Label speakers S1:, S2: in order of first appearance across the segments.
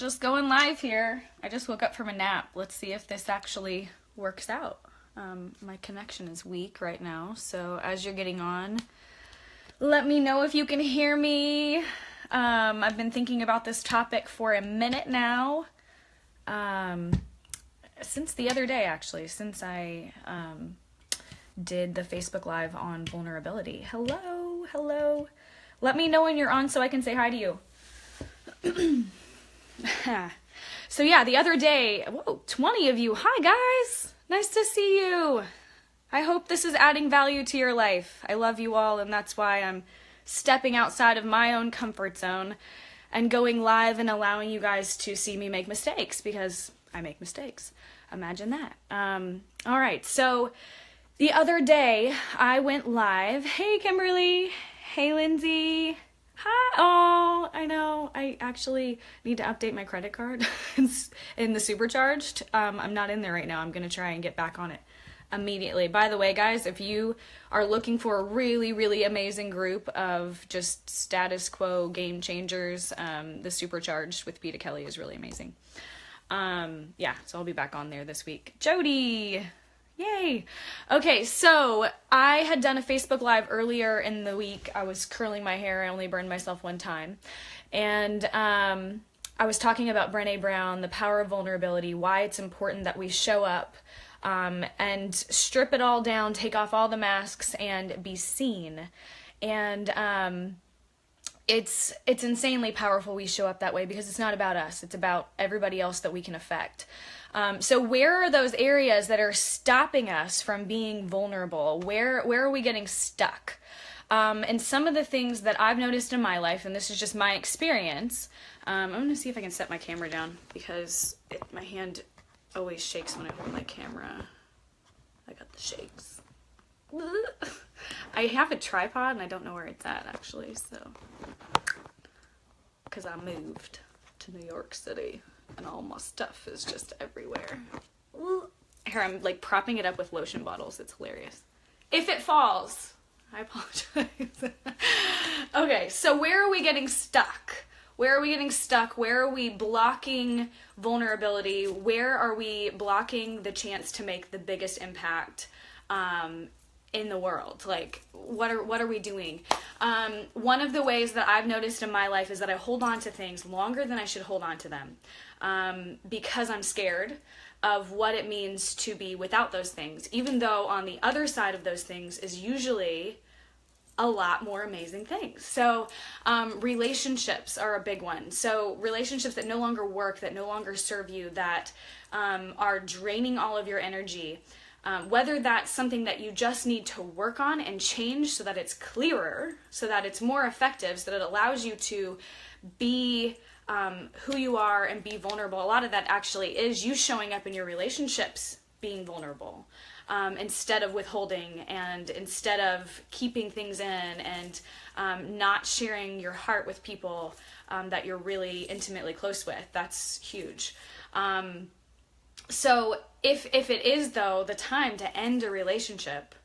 S1: just going live here. I just woke up from a nap. Let's see if this actually works out. My connection is weak right now, so as you're getting on, let me know if you can hear me. I've been thinking about this topic for a minute now. Since the other day, actually, since I did the Facebook Live on vulnerability. Hello. Let me know when you're on so I can say hi to you. So yeah, the other day, whoa, 20 of you. Hi guys, nice to see you. I hope this is adding value to your life. I love you all, and that's why I'm stepping outside of my own comfort zone and going live and allowing you guys to see me make mistakes, because I make mistakes. Imagine that. All right, so the other day I went live. Hey Kimberly, hey Lindsay. Hi. Oh, I know. I actually need to update my credit card in the supercharged. I'm not in there right now. I'm going to try and get back on it immediately. By the way, guys, if you are looking for a really, really amazing group of just status quo game changers, the supercharged with Peter Kelly is really amazing. Yeah, so I'll be back on there this week. Jody! Yay! Okay, so I had done a Facebook Live earlier in the week. I was curling my hair. I only burned myself one time. And I was talking about Brené Brown, the power of vulnerability, why it's important that we show up and strip it all down, take off all the masks, and be seen. And it's insanely powerful we show up that way, because it's not about us. It's about everybody else that we can affect. So where are those areas that are stopping us from being vulnerable? Where are we getting stuck? And some of the things that I've noticed in my life, and this is just my experience, I'm going to see if I can set my camera down, because my hand always shakes when I hold my camera. I got the shakes. I have a tripod and I don't know where it's at actually, so, because I moved to New York City and all my stuff is just everywhere. Here, I'm like propping it up with lotion bottles. It's hilarious. If it falls, I apologize. Okay, so where are we getting stuck? Where are we getting stuck? Where are we blocking vulnerability? Where are we blocking the chance to make the biggest impact in the world? Like, what are we doing? One of the ways that I've noticed in my life is that I hold on to things longer than I should hold on to them, because I'm scared of what it means to be without those things, even though on the other side of those things is usually a lot more amazing things. So relationships are a big one. So relationships that no longer work, that no longer serve you, that are draining all of your energy. Whether that's something that you just need to work on and change so that it's clearer, so that it's more effective, so that it allows you to be who you are and be vulnerable. A lot of that actually is you showing up in your relationships being vulnerable, instead of withholding, and instead of keeping things in, and not sharing your heart with people that you're really intimately close with. That's huge. So if it is, though, the time to end a relationship,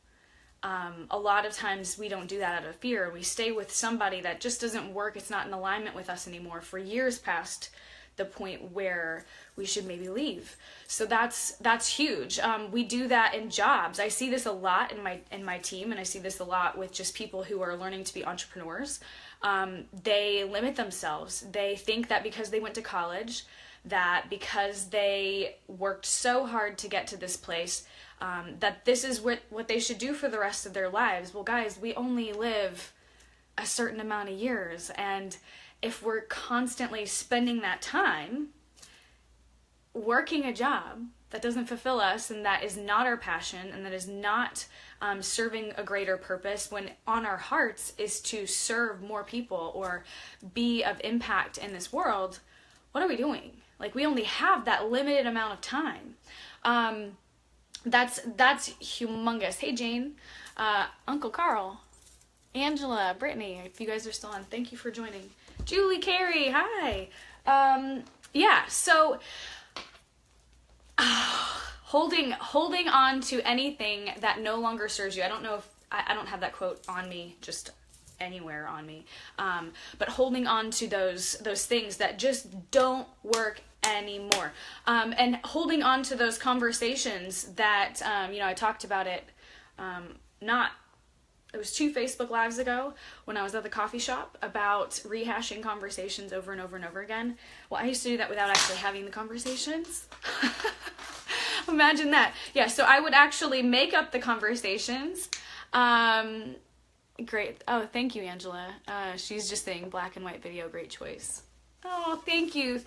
S1: a lot of times we don't do that out of fear. We stay with somebody that just doesn't work. It's not in alignment with us anymore for years past the point where we should maybe leave. So that's huge. We do that in jobs. I see this a lot in my team, and I see this a lot with just people who are learning to be entrepreneurs. They limit themselves. They think that because they went to college, that because they worked so hard to get to this place, that this is what they should do for the rest of their lives. Well, guys, we only live a certain amount of years, and if we're constantly spending that time working a job that doesn't fulfill us, and that is not our passion, and that is not serving a greater purpose, when on our hearts is to serve more people or be of impact in this world, what are we doing? Like, we only have that limited amount of time. That's humongous. Hey, Jane, Uncle Carl, Angela, Brittany, if you guys are still on, thank you for joining. Julie, Carey, hi. Yeah, so holding on to anything that no longer serves you. I don't know if I don't have that quote on me just anywhere on me. But holding on to those things that just don't work anymore. And holding on to those conversations that, I talked about it, it was 2 Facebook Lives ago when I was at the coffee shop about rehashing conversations over and over and over again. Well, I used to do that without actually having the conversations. Imagine that. Yeah, so I would actually make up the conversations. Great. Oh, thank you, Angela. She's just saying black and white video, great choice. Oh, thank you.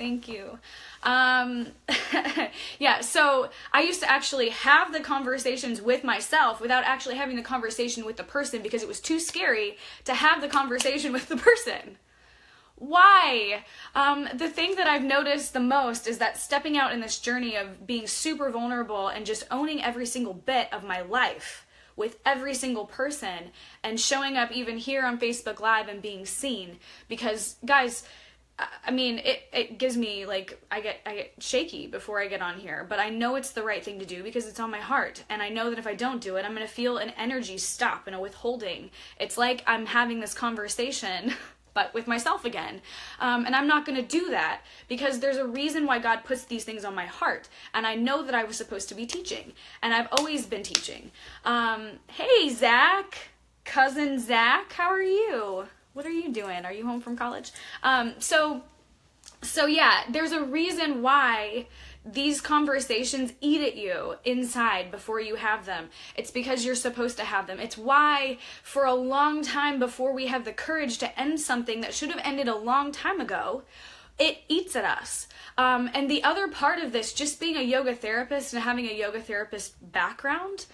S1: Yeah, so I used to actually have the conversations with myself without actually having the conversation with the person because it was too scary to have the conversation with the person. Why? The thing that I've noticed the most is that stepping out in this journey of being super vulnerable and just owning every single bit of my life with every single person and showing up even here on Facebook Live and being seen. Because, guys, I mean, it gives me, like, I get shaky before I get on here, but I know it's the right thing to do because it's on my heart, and I know that if I don't do it, I'm going to feel an energy stop and a withholding. It's like I'm having this conversation, but with myself again, and I'm not going to do that because there's a reason why God puts these things on my heart, and I know that I was supposed to be teaching, and I've always been teaching. Hey, Zach, cousin Zach, how are you? What are you doing? Are you home from college? So yeah, there's a reason why these conversations eat at you inside before you have them. It's because you're supposed to have them. It's why for a long time before we have the courage to end something that should have ended a long time ago, it eats at us. And the other part of this, just being a yoga therapist and having a yoga therapist background,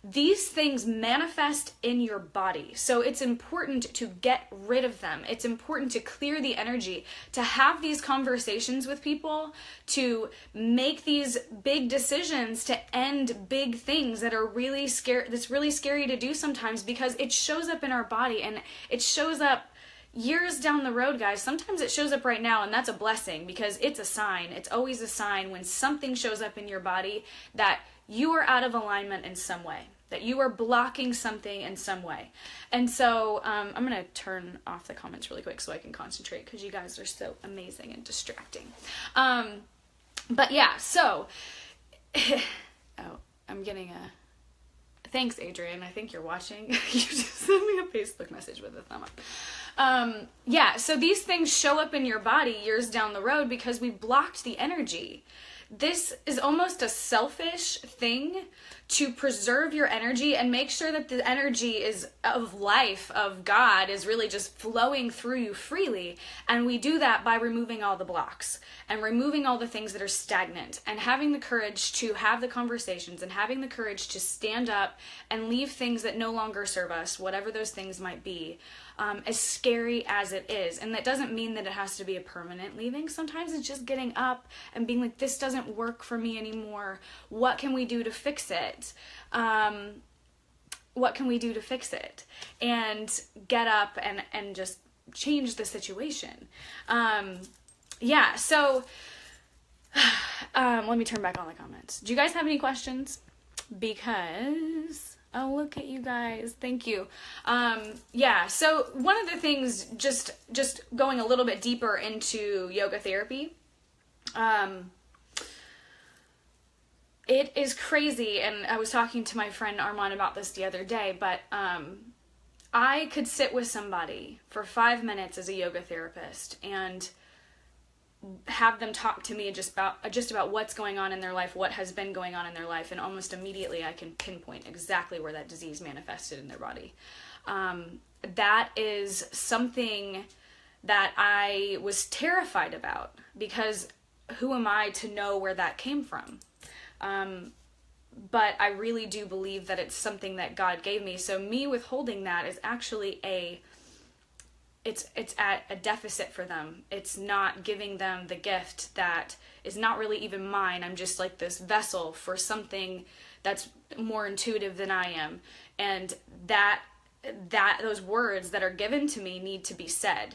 S1: these things manifest in your body. So it's important to get rid of them. It's important to clear the energy, to have these conversations with people, to make these big decisions to end big things that are really scary, that's really scary to do sometimes because it shows up in our body and it shows up years down the road, guys. Sometimes it shows up right now, and that's a blessing because it's a sign. It's always a sign when something shows up in your body that you are out of alignment in some way, that you are blocking something in some way. And so I'm going to turn off the comments really quick so I can concentrate because you guys are so amazing and distracting. But yeah, so, oh, I'm getting thanks, Adrian. I think you're watching. You just sent me a Facebook message with a thumb up. Yeah, so these things show up in your body years down the road because we blocked the energy. This is almost a selfish thing to preserve your energy and make sure that the energy is of life, of God, is really just flowing through you freely. And we do that by removing all the blocks and removing all the things that are stagnant and having the courage to have the conversations and having the courage to stand up and leave things that no longer serve us, whatever those things might be. As scary as it is. And that doesn't mean that it has to be a permanent leaving. Sometimes it's just getting up and being like, this doesn't work for me anymore. What can we do to fix it? What can we do to fix it? And get up and just change the situation. Yeah, so let me turn back on the comments. Do you guys have any questions? Because... oh, look at you guys. Thank you. Yeah, so one of the things, just going a little bit deeper into yoga therapy, it is crazy, and I was talking to my friend Armand about this the other day, but I could sit with somebody for 5 minutes as a yoga therapist and have them talk to me just about what's going on in their life, what has been going on in their life, and almost immediately I can pinpoint exactly where that disease manifested in their body. That is something that I was terrified about because who am I to know where that came from? But I really do believe that it's something that God gave me. So me withholding that is actually it's at a deficit for them. It's not giving them the gift that is not really even mine. I'm just like this vessel for something that's more intuitive than I am. And that those words that are given to me need to be said.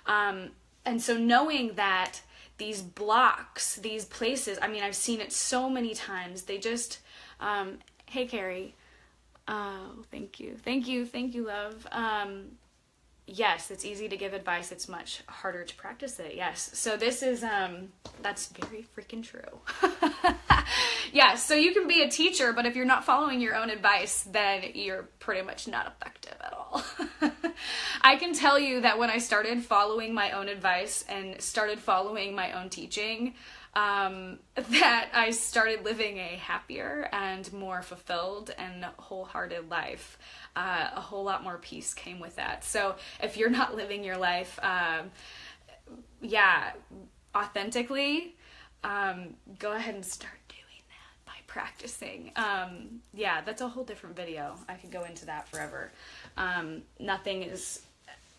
S1: And so knowing that these blocks, these places, I mean, I've seen it so many times. They just, hey, Carrie. Oh, thank you, love. Yes, it's easy to give advice. It's much harder to practice it. Yes. So this is, that's very freaking true. Yeah. So you can be a teacher, but if you're not following your own advice, then you're pretty much not effective at all. I can tell you that when I started following my own advice and started following my own teaching, that I started living a happier and more fulfilled and wholehearted life. A whole lot more peace came with that. So if you're not living your life, authentically, go ahead and start doing that by practicing. Yeah, that's a whole different video. I could go into that forever.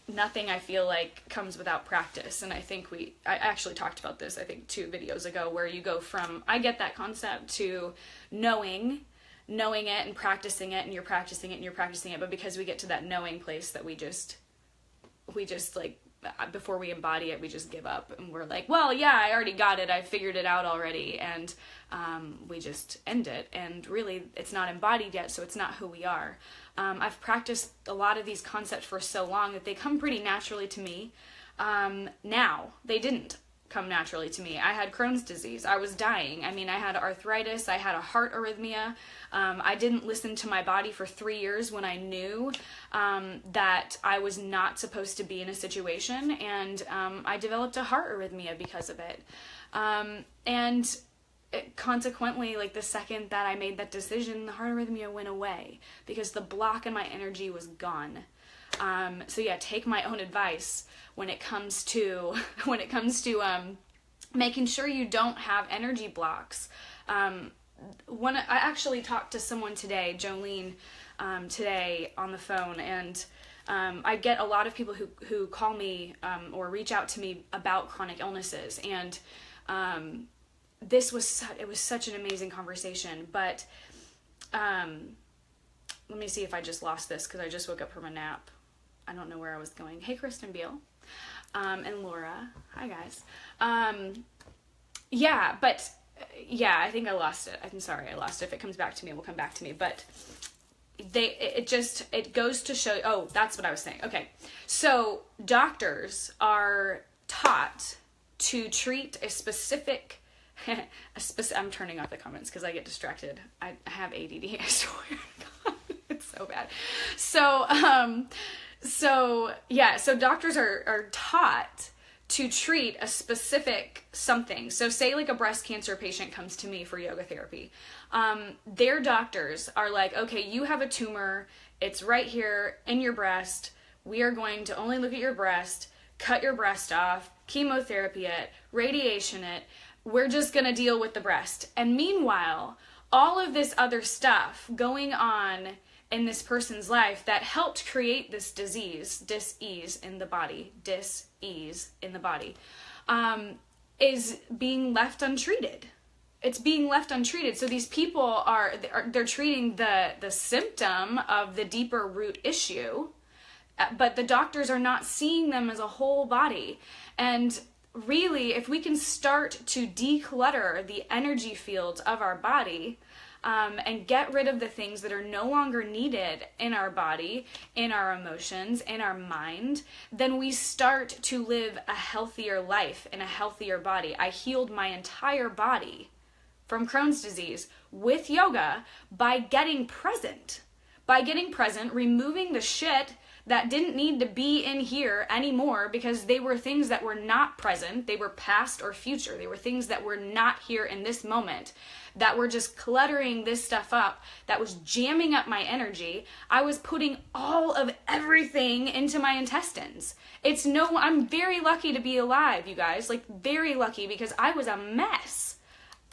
S1: Nothing I feel like comes without practice. And I think I actually talked about this, I think 2 videos ago, where you go from, I get that concept, to knowing it and practicing it, and you're practicing it and you're practicing it. But because we get to that knowing place that we just like, before we embody it, we just give up and we're like, well, yeah, I already got it. I figured it out already. And we just end it. And really it's not embodied yet. So it's not who we are. I've practiced a lot of these concepts for so long that they come pretty naturally to me. Now they didn't come naturally to me. I had Crohn's disease. I was dying. I mean, I had arthritis. I had a heart arrhythmia. I didn't listen to my body for 3 years when I knew that I was not supposed to be in a situation, and I developed a heart arrhythmia because of it. Consequently, like the second that I made that decision, the heart arrhythmia went away because the block in my energy was gone. So yeah, take my own advice when it comes to making sure you don't have energy blocks. I actually talked to someone today, Jolene, today on the phone, and I get a lot of people who call me or reach out to me about chronic illnesses, and it was such an amazing conversation. But let me see if I just lost this because I just woke up from a nap. I don't know where I was going. Hey, Kristen Beal, and Laura. Hi, guys. I think I lost it. I'm sorry, I lost it. If it comes back to me, it will come back to me. But it goes to show, oh, that's what I was saying. Okay. So doctors are taught to treat a specific, I'm turning off the comments because I get distracted. I have ADD, I swear. It's so bad. So doctors are taught to treat a specific something. So say like a breast cancer patient comes to me for yoga therapy. Their doctors are like, okay, you have a tumor. It's right here in your breast. We are going to only look at your breast, cut your breast off, chemotherapy it, radiation it. We're just going to deal with the breast. And meanwhile, all of this other stuff going on in this person's life that helped create this dis-ease in the body, is being left untreated. It's being left untreated. So these people they're treating the symptom of the deeper root issue, but the doctors are not seeing them as a whole body. And really, if we can start to declutter the energy fields of our body, and get rid of the things that are no longer needed in our body, in our emotions, in our mind, then we start to live a healthier life in a healthier body. I healed my entire body from Crohn's disease with yoga by getting present. By getting present, removing the shit that didn't need to be in here anymore because they were things that were not present. They were past or future. They were things that were not here in this moment, that were just cluttering this stuff up, that was jamming up my energy. I was putting all of everything into my intestines. I'm very lucky to be alive, you guys, like very lucky, because I was a mess.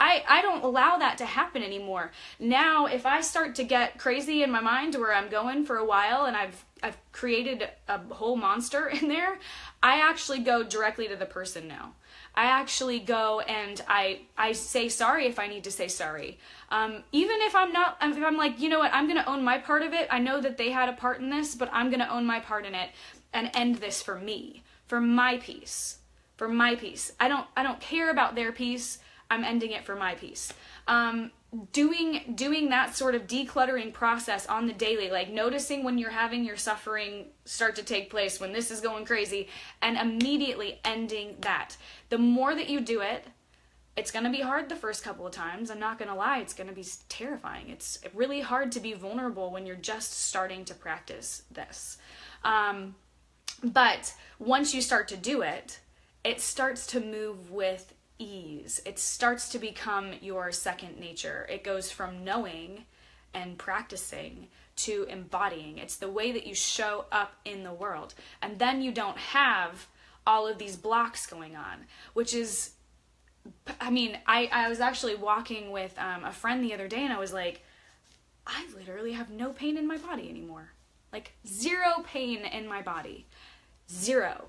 S1: I don't allow that to happen anymore. Now, if I start to get crazy in my mind where I'm going for a while and I've created a whole monster in there, I actually go directly to the person now. I actually go and I say sorry if I need to say sorry. Even if I'm like, you know what, I'm going to own my part of it. I know that they had a part in this, but I'm going to own my part in it and end this for me, for my peace, I don't care about their peace. I'm ending it for my peace. doing that sort of decluttering process on the daily, like noticing when you're having your suffering start to take place, when this is going crazy, and immediately ending that. The more that you do it, it's going to be hard the first couple of times. I'm not going to lie. It's going to be terrifying. It's really hard to be vulnerable when you're just starting to practice this. But once you start to do it, it starts to move with ease. It starts to become your second nature. It goes from knowing and practicing to embodying. It's the way that you show up in the world. And then you don't have all of these blocks going on, which is, I mean, I was actually walking with a friend the other day, and I was like, I literally have no pain in my body anymore. Like, zero pain in my body. Zero.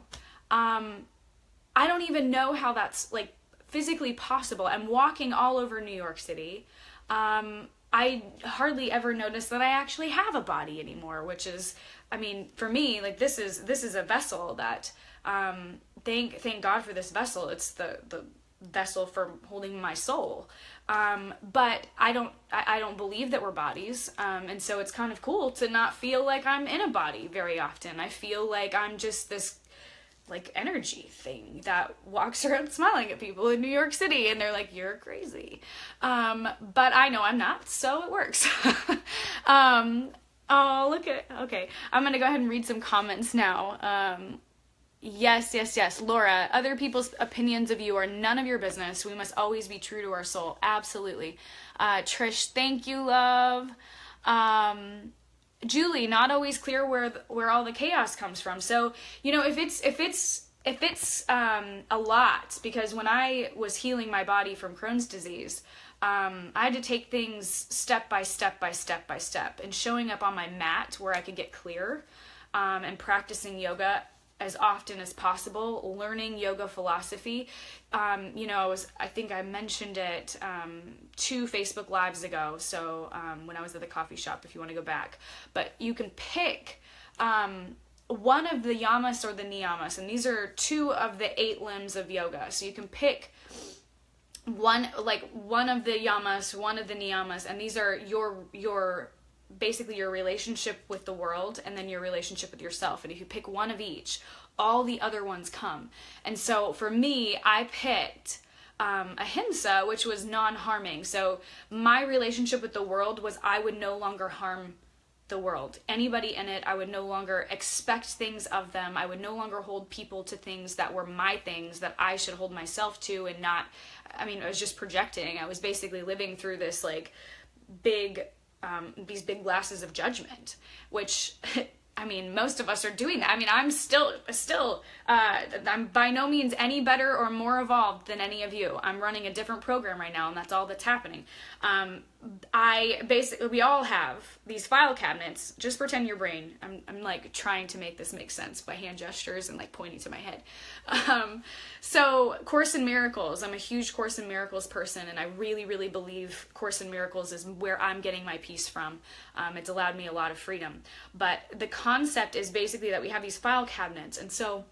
S1: I don't even know how that's, like, physically possible. I'm walking all over New York City. I hardly ever notice that I actually have a body anymore, which is, I mean, for me, like, this is a vessel that, thank God for this vessel. It's the vessel for holding my soul. But I don't believe that we're bodies. And so it's kind of cool to not feel like I'm in a body very often. I feel like I'm just this, like, energy thing that walks around smiling at people in New York City, and they're like, you're crazy. But I know I'm not, so it works. Oh, look at it. Okay, I'm gonna go ahead and read some comments now. Yes. Laura, other people's opinions of you are none of your business. We must always be true to our soul. Absolutely. Trish, thank you, love. Julie, not always clear where all the chaos comes from. So, you know, if it's a lot, because when I was healing my body from Crohn's disease, I had to take things step by step, and showing up on my mat where I could get clear, and practicing yoga as often as possible, learning yoga philosophy. You know, I think I mentioned it 2 Facebook Lives ago, so when I was at the coffee shop, if you want to go back. But you can pick one of the yamas or the niyamas, and these are 2 of the 8 limbs of yoga. So you can pick one of the yamas, one of the niyamas, and these are your basically your relationship with the world, and then your relationship with yourself. And if you pick one of each, all the other ones come. And so for me, I picked ahimsa, which was non-harming. So my relationship with the world was I would no longer harm the world. Anybody in it, I would no longer expect things of them. I would no longer hold people to things that were my things that I should hold myself to, and not, I mean, I was just projecting. I was basically living through this, like, these big glasses of judgment, which, I mean, most of us are doing that. I mean, I'm still, I'm by no means any better or more evolved than any of you. I'm running a different program right now, and that's all that's happening. We all have these file cabinets. Just pretend your brain. I'm like trying to make this make sense by hand gestures and like pointing to my head. So Course in Miracles, I'm a huge Course in Miracles person, and I really, really believe Course in Miracles is where I'm getting my peace from. It's allowed me a lot of freedom. But the concept is basically that we have these file cabinets, and so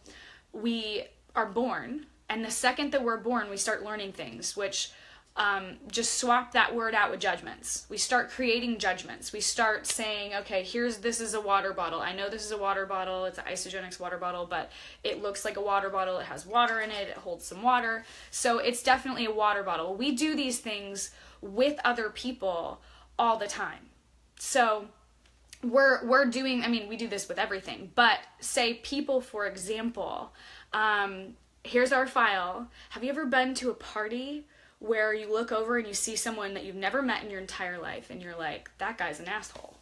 S1: we are born, and the second that we're born, we start learning things, which just swap that word out with judgments. We start creating judgments. We start saying, okay, this is a water bottle. I know this is a water bottle. It's an Isogenics water bottle, but it looks like a water bottle. It has water in it. It holds some water. So it's definitely a water bottle. We do these things with other people all the time. So we're doing, I mean, we do this with everything, but say people, for example, here's our file. Have you ever been to a party where you look over and you see someone that you've never met in your entire life, and you're like, that guy's an asshole.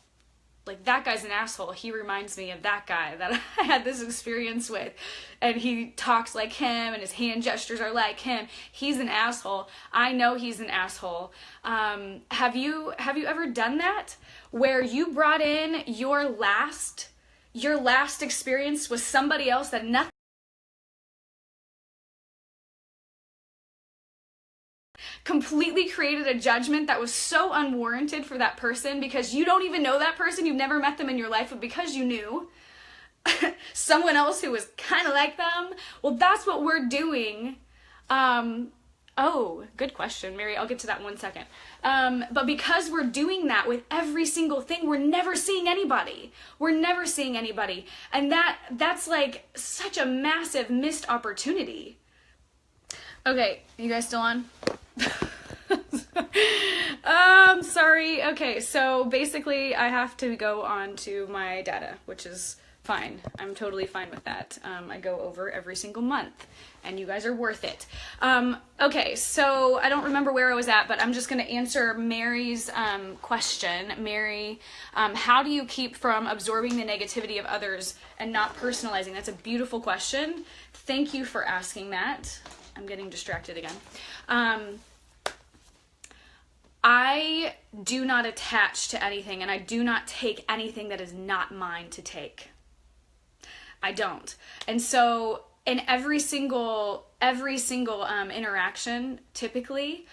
S1: Like, that guy's an asshole. He reminds me of that guy that I had this experience with, and he talks like him, and his hand gestures are like him. He's an asshole. I know he's an asshole. Have you ever done that, where you brought in your last experience with somebody else that nothing completely created a judgment that was so unwarranted for that person, because you don't even know that person, you've never met them in your life, but because you knew someone else who was kind of like them? Well, that's what we're doing Oh, good question, Mary. I'll get to that in 1 second. But because we're doing that with every single thing, we're never seeing anybody. We're never seeing anybody. And that's like such a massive missed opportunity. Okay, you guys still on? Sorry. Okay, so basically I have to go on to my data, which is fine. I'm totally fine with that. I go over every single month, and you guys are worth it. Okay, so I don't remember where I was at, but I'm just going to answer Mary's question. Mary, how do you keep from absorbing the negativity of others and not personalizing? That's a beautiful question. Thank you for asking that. I'm getting distracted again. I do not attach to anything, and I do not take anything that is not mine to take. I don't. And so in every single interaction, typically,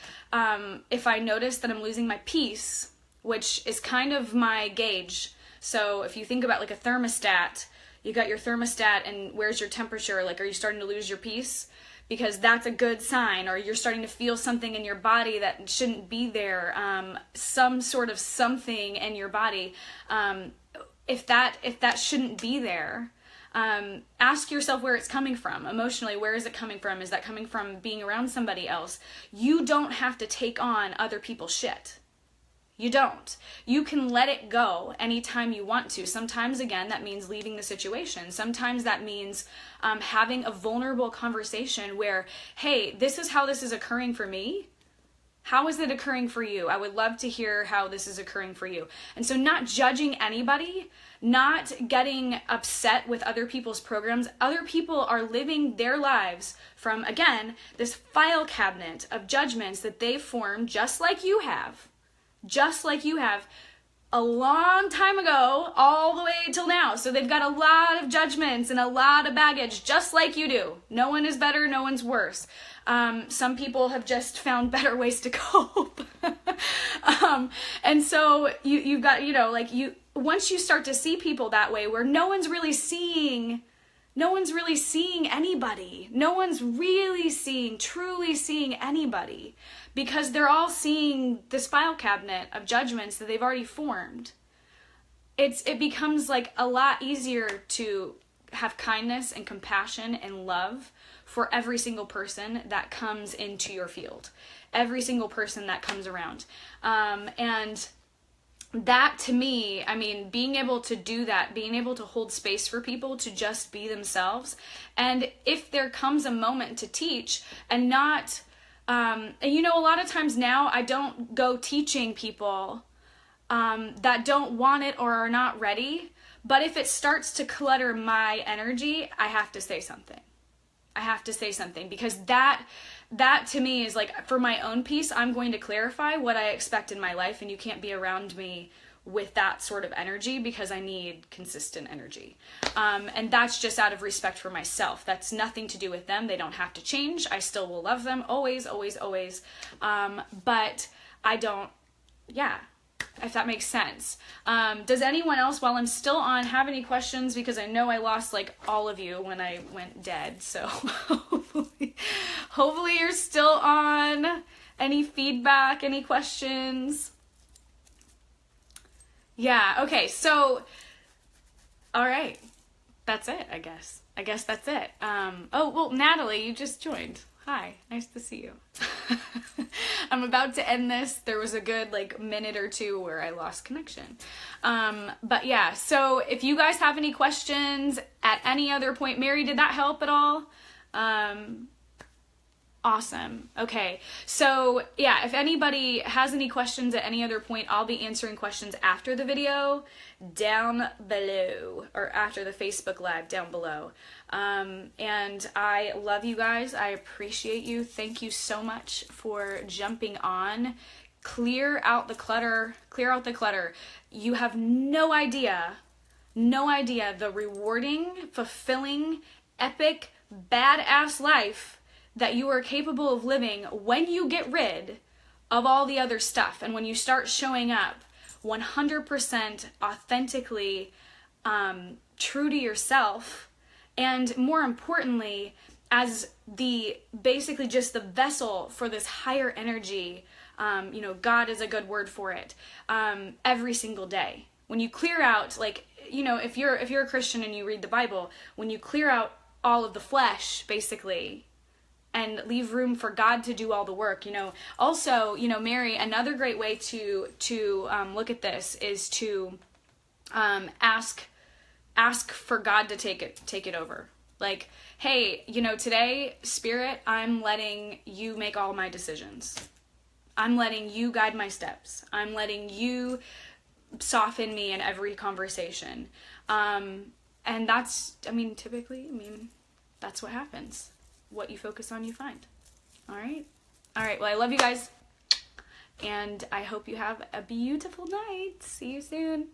S1: if I notice that I'm losing my peace, which is kind of my gauge. So if you think about like a thermostat, you got your thermostat and where's your temperature? Like, are you starting to lose your peace? Because that's a good sign. Or you're starting to feel something in your body that shouldn't be there. Some sort of something in your body. If that shouldn't be there, ask yourself where it's coming from. Emotionally, where is it coming from? Is that coming from being around somebody else? You don't have to take on other people's shit. You don't. You can let it go anytime you want to. Sometimes, again, that means leaving the situation. Sometimes that means having a vulnerable conversation where, hey, this is how this is occurring for me. How is it occurring for you? I would love to hear how this is occurring for you. And so not judging anybody, not getting upset with other people's programs. Other people are living their lives from, again, this file cabinet of judgments that they've formed just like you have. Just like you have a long time ago, all the way till now. So they've got a lot of judgments and a lot of baggage, just like you do. No one is better, no one's worse. Some people have just found better ways to cope. And so you've got, once you start to see people that way, where no one's really seeing anybody. No one's really truly seeing anybody, because they're all seeing this file cabinet of judgments that they've already formed. It becomes like a lot easier to have kindness and compassion and love for every single person that comes into your field, every single person that comes around. And that, to me, I mean, being able to do that, being able to hold space for people to just be themselves. And if there comes a moment to teach and not, and a lot of times now I don't go teaching people that don't want it or are not ready. But if it starts to clutter my energy, I have to say something. I have to say something, because that to me is like, for my own peace, I'm going to clarify what I expect in my life, and you can't be around me with that sort of energy, because I need consistent energy. And that's just out of respect for myself. That's nothing to do with them. They don't have to change. I still will love them always, always, always. But I don't, if that makes sense. Does anyone else, while I'm still on, have any questions? Because I know I lost like all of you when I went dead. So hopefully you're still on. Any feedback, any questions? Yeah, okay, so, all right, that's it, I guess. I guess that's it. Oh, well, Natalie, you just joined. Hi, nice to see you. I'm about to end this. There was a good minute or two where I lost connection. But yeah, so if you guys have any questions at any other point, Mary, did that help at all? Awesome. Okay. So yeah, if anybody has any questions at any other point, I'll be answering questions after the video down below, or after the Facebook Live down below. And I love you guys. I appreciate you. Thank you so much for jumping on. Clear out the clutter. Clear out the clutter. You have no idea the rewarding, fulfilling, epic, badass life that you are capable of living when you get rid of all the other stuff, and when you start showing up 100% authentically true to yourself, and more importantly, as the basically just the vessel for this higher energy. You know, God is a good word for it. Every single day, when you clear out, like, you know, if you're a Christian and you read the Bible, when you clear out all of the flesh, basically, and leave room for God to do all the work, you know. Also, you know, Mary, another great way to look at this is to ask for God to take it over. Like, hey, you know, today, Spirit, I'm letting you make all my decisions. I'm letting you guide my steps. I'm letting you soften me in every conversation. And that's, I mean, typically, that's what happens. What you focus on, you find. All right? All right, well, I love you guys. And I hope you have a beautiful night. See you soon.